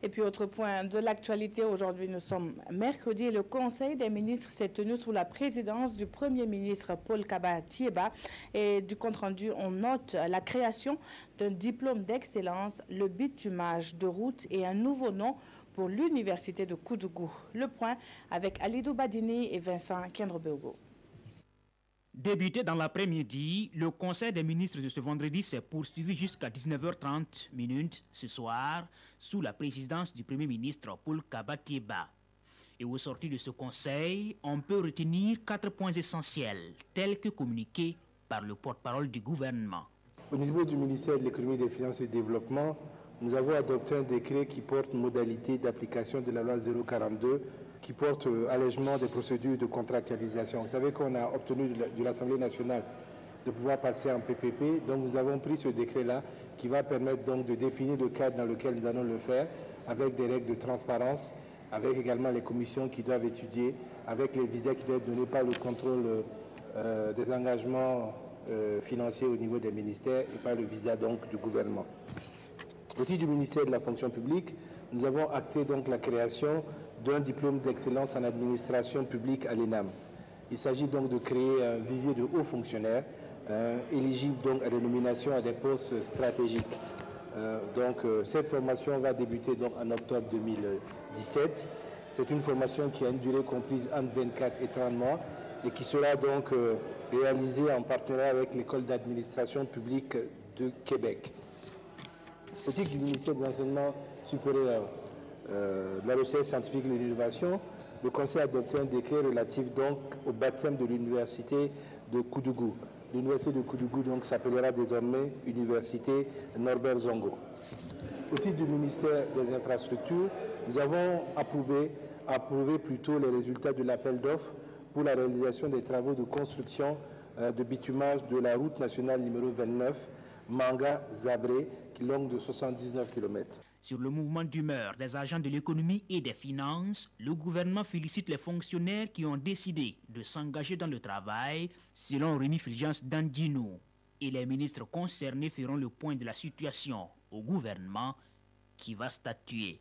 Et puis, autre point de l'actualité, aujourd'hui, nous sommes mercredi et le Conseil des ministres s'est tenu sous la présidence du Premier ministre Paul Kaba-Thiéba. Et du compte-rendu, on note la création d'un diplôme d'excellence, le bitumage de route et un nouveau nom pour l'université de Koudougou. Le point avec Alidou Badini et Vincent Kendrobego. Débuté dans l'après-midi, le Conseil des ministres de ce vendredi s'est poursuivi jusqu'à 19h30 ce soir sous la présidence du Premier ministre Paul Kaba-Thiéba. Et au sortir de ce conseil, on peut retenir 4 points essentiels, tels que communiqués par le porte-parole du gouvernement. Au niveau du ministère de l'Économie, des Finances et du Développement, nous avons adopté un décret qui porte modalité d'application de la loi 042, qui porte allègement des procédures de contractualisation. Vous savez qu'on a obtenu de l'Assemblée nationale de pouvoir passer en PPP, donc nous avons pris ce décret-là qui va permettre donc de définir le cadre dans lequel nous allons le faire, avec des règles de transparence, avec également les commissions qui doivent étudier, avec les visas qui doivent être donnés par le contrôle des engagements financiers au niveau des ministères et par le visa donc du gouvernement. Au titre du ministère de la fonction publique, nous avons acté donc la création d'un diplôme d'excellence en administration publique à l'ENAM. Il s'agit donc de créer un vivier de hauts fonctionnaires éligibles donc à des nominations à des postes stratégiques. Cette formation va débuter donc en octobre 2017. C'est une formation qui a une durée comprise entre 24 et 30 mois et qui sera donc réalisée en partenariat avec l'École d'administration publique de Québec. Au titre du ministère des Enseignements supérieurs, de la recherche scientifique et de l'innovation, le Conseil a adopté un décret relatif donc au baptême de l'université de Koudougou. L'université de Koudougou donc s'appellera désormais Université Norbert Zongo. Au titre du ministère des Infrastructures, nous avons approuvé plutôt les résultats de l'appel d'offres pour la réalisation des travaux de construction de bitumage de la route nationale numéro 29 Manga-Zabré, qui est longue de 79 km. Sur le mouvement d'humeur des agents de l'économie et des finances, le gouvernement félicite les fonctionnaires qui ont décidé de s'engager dans le travail, selon Rémi Fulgence Dandino. Et les ministres concernés feront le point de la situation au gouvernement qui va statuer.